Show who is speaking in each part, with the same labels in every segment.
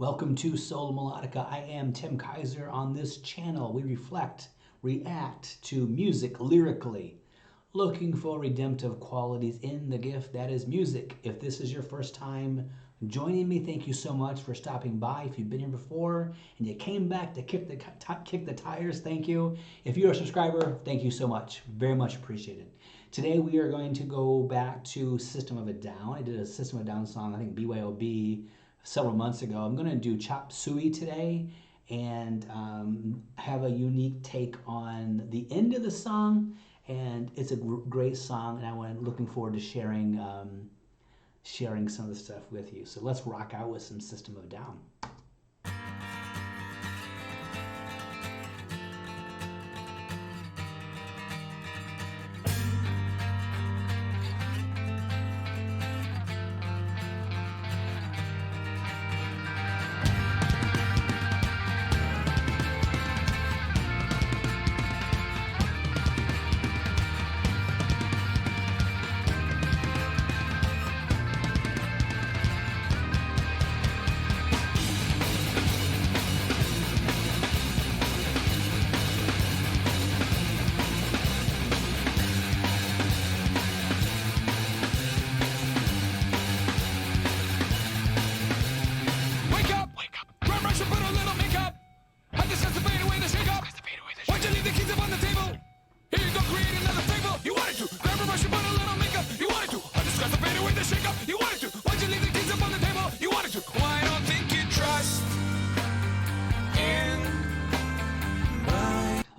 Speaker 1: Welcome to Sola Melodica. I am Tim Kaiser. On this channel, we reflect, react to music lyrically, looking for redemptive qualities in the gift that is music. If this is your first time joining me, thank you so much for stopping by. If you've been here before and you came back to kick the tires, thank you. If you're a subscriber, thank you so much. Very much appreciated. Today we are going to go back to System of a Down. I did a System of a Down song, I think BYOB, several months ago. I'm going to do Chop Suey today and have a unique take on the end of the song. And it's a great song, and I'm looking forward to sharing some of the stuff with you. So let's rock out with some System of a Down.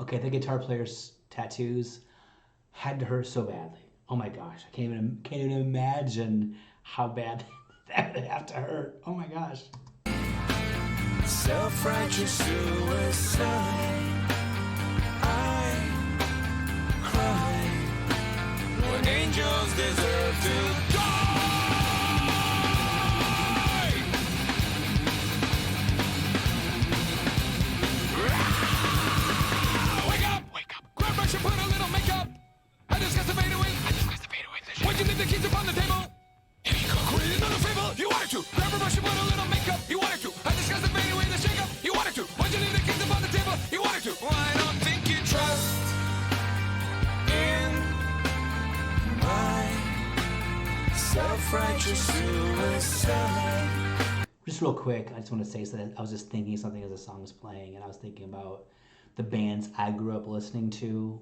Speaker 1: Okay, the guitar player's tattoos had to hurt so badly. Oh my gosh, I can't even imagine how bad that would have to hurt. Oh my gosh.
Speaker 2: Self-righteous suicide. I cry when angels deserve to die. Put a little makeup. I discussed the fade away. Why'd you leave the keys upon the table? Here you go. Create another fable. You wanted to. Grab a brush and put a little makeup. You wanted to. I discussed the fade away, the shake up. You wanted to. Why'd you leave the keys upon the table? You wanted to. Well, I don't think you trust in my self-righteous suicide.
Speaker 1: Just real quick, I just want to say that I was just thinking something as the song was playing, and I was thinking about the bands I grew up listening to,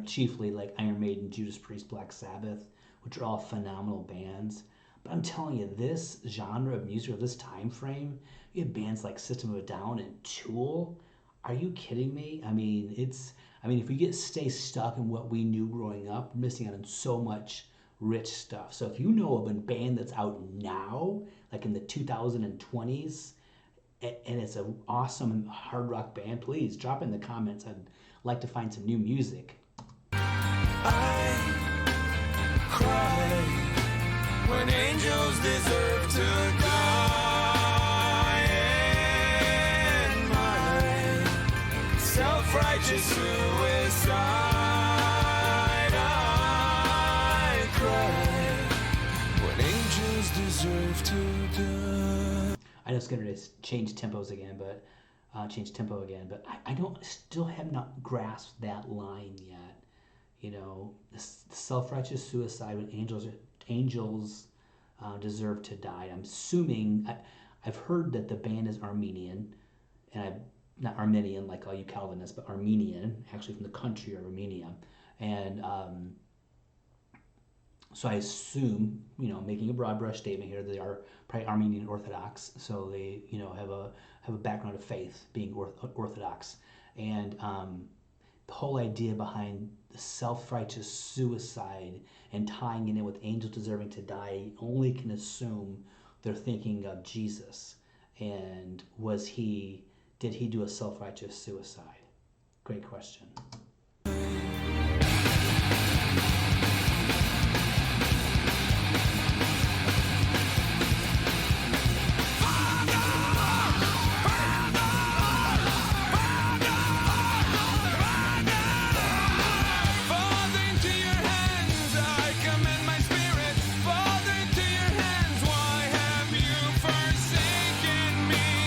Speaker 1: chiefly like Iron Maiden, Judas Priest, Black Sabbath, which are all phenomenal bands. But I'm telling you, this genre of music, or this time frame, you have bands like System of a Down and Tool. Are you kidding me? I mean, if we stay stuck in what we knew growing up, we're missing out on so much rich stuff. So if you know of a band that's out now, like in the 2020s, and it's an awesome hard rock band, please drop in the comments. I'd like to find some new music.
Speaker 2: I cry when angels deserve to die, and my self-righteous suicide. I cry when angels deserve to die.
Speaker 1: I know it's going to change tempo again, but I still have not grasped that line yet. You know, the self-righteous suicide when angels deserve to die. I'm assuming I've heard that the band is Armenian, and not Armenian like all you Calvinists, but Armenian, actually from the country of Armenia, and so I assume, making a broad brush statement here, they are probably Armenian Orthodox, so they, have a background of faith, being Orthodox, and the whole idea behind the self-righteous suicide and tying it in with angels deserving to die, only can assume they're thinking of Jesus, and did he do a self-righteous suicide? Great question.
Speaker 2: Father, into your hands, why have you forsaken me?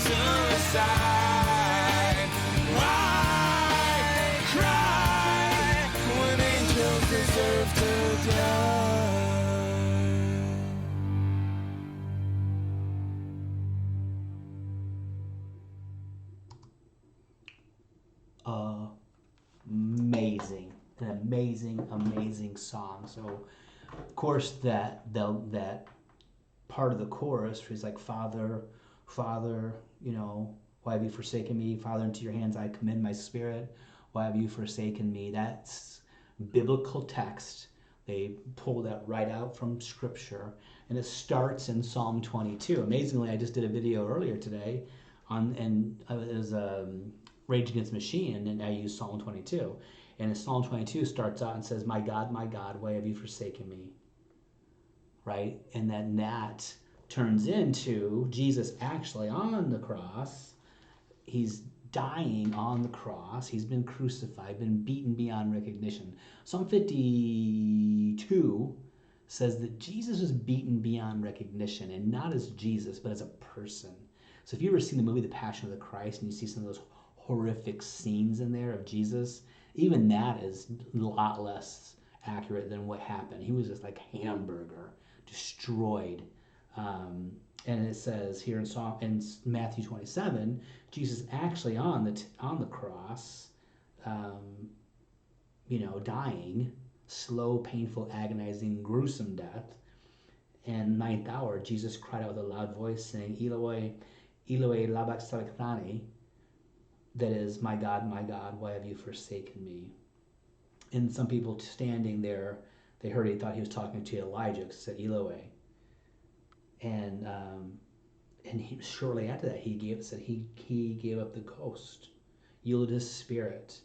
Speaker 2: suicide. Why cry when angels deserve to die?
Speaker 1: Amazing, an amazing song. So, of course, that part of the chorus is like, Father, Father, why have you forsaken me? Father, into your hands I commend my spirit. Why have you forsaken me? That's biblical text. They pull that right out from Scripture, and it starts in Psalm 22. Amazingly, I just did a video earlier today and it was Rage Against the Machine, and I used Psalm 22. And Psalm 22 starts out and says, my God, why have you forsaken me? Right? And then that turns into Jesus actually on the cross. He's dying on the cross. He's been crucified, been beaten beyond recognition. Psalm 52 says that Jesus was beaten beyond recognition, and not as Jesus, but as a person. So if you've ever seen the movie The Passion of the Christ, and you see some of those horrific scenes in there of Jesus, even that is a lot less accurate than what happened. He was just like hamburger, destroyed. And it says here in Matthew 27, Jesus actually on the cross, dying, slow, painful, agonizing, gruesome death. And ninth hour, Jesus cried out with a loud voice, saying, Eloi, Eloi, lama sabachthani, that is, my God, why have you forsaken me? And some people standing there, they heard he thought he was talking to Elijah, because it said Eloi. And shortly after that, he gave up the ghost, yielded his spirit,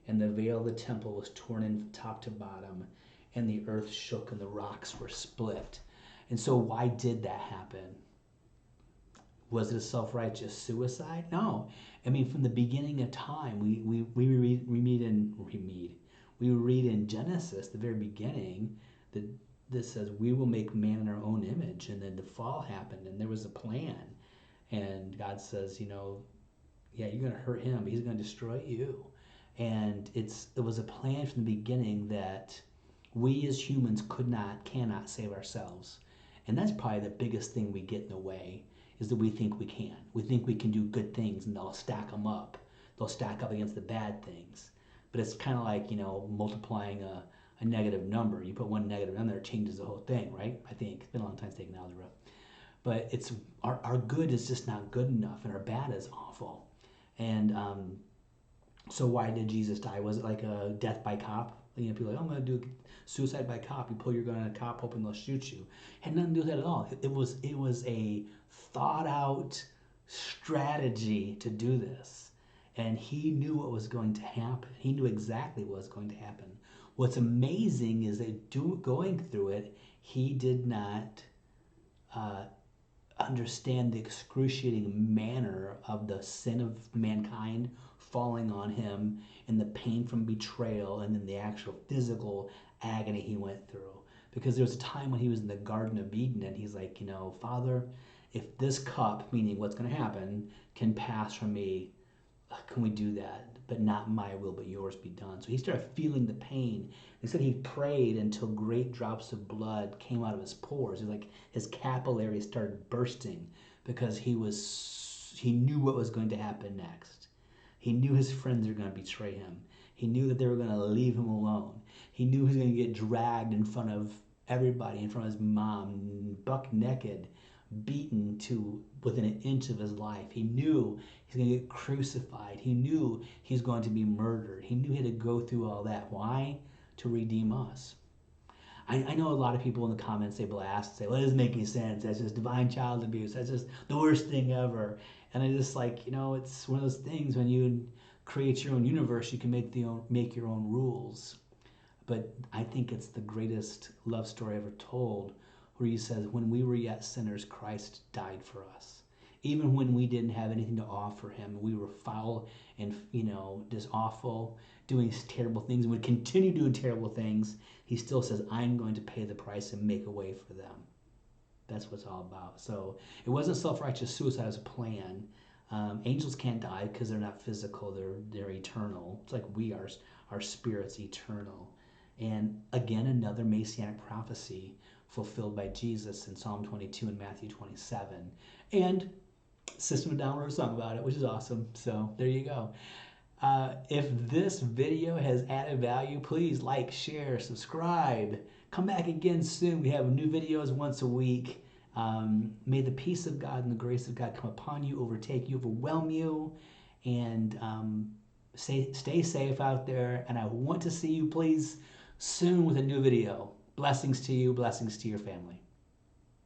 Speaker 1: and the veil of the temple was torn in from top to bottom, and the earth shook and the rocks were split. And so why did that happen? Was it a self-righteous suicide? No. I mean, from the beginning of time, we read in Genesis, the very beginning, that this says we will make man in our own image, and then the fall happened, and there was a plan, and God says, you're going to hurt him, but he's going to destroy you. And it was a plan from the beginning that we as humans cannot save ourselves, and that's probably the biggest thing we get in the way, is that we think we can. We think we can do good things, and they'll stack them up. They'll stack up against the bad things. But it's kind of like, multiplying a negative number. You put one negative in there, it changes the whole thing, right? I think. It's been a long time taking algebra. But it's our good is just not good enough, and our bad is awful. And so why did Jesus die? Was it like a death by cop? People are like, I'm going to do suicide by cop. You pull your gun at a cop hoping they'll shoot you. It had nothing to do with that at all. It was a thought out strategy to do this. And he knew what was going to happen. He knew exactly what was going to happen. What's amazing is that going through it, he did not understand the excruciating manner of the sin of mankind falling on him, and the pain from betrayal, and then the actual physical agony he went through. Because there was a time when he was in the Garden of Eden, and he's like, Father, if this cup, meaning what's going to happen, can pass from me, can we do that? But not my will, but yours be done. So he started feeling the pain. He said he prayed until great drops of blood came out of his pores. It was like his capillaries started bursting, because he knew what was going to happen next. He knew his friends were going to betray him. He knew that they were going to leave him alone. He knew he was going to get dragged in front of everybody, in front of his mom, buck naked, beaten to within an inch of his life. He knew he's going to get crucified. He knew he's going to be murdered. He knew he had to go through all that. Why? To redeem us. I know a lot of people in the comments, they blast, say, well, it doesn't make any sense. That's just divine child abuse. That's just the worst thing ever. And I just like, it's one of those things, when you create your own universe, you can make your own rules. But I think it's the greatest love story ever told, where he says, when we were yet sinners, Christ died for us. Even when we didn't have anything to offer him, we were foul and, just awful, doing terrible things, and would continue doing terrible things, he still says, I'm going to pay the price and make a way for them. That's what it's all about. So it wasn't self-righteous suicide as a plan. Angels can't die because they're not physical; they're eternal. It's like we are. Our spirit's eternal. And again, another messianic prophecy fulfilled by Jesus in Psalm 22 and Matthew 27. And System of Down wrote a song about it, which is awesome. So there you go. If this video has added value, please like, share, subscribe. Come back again soon. We have new videos once a week. May the peace of God and the grace of God come upon you, overtake you, overwhelm you, and stay safe out there. And I want to see you, please, soon with a new video. Blessings to you, blessings to your family.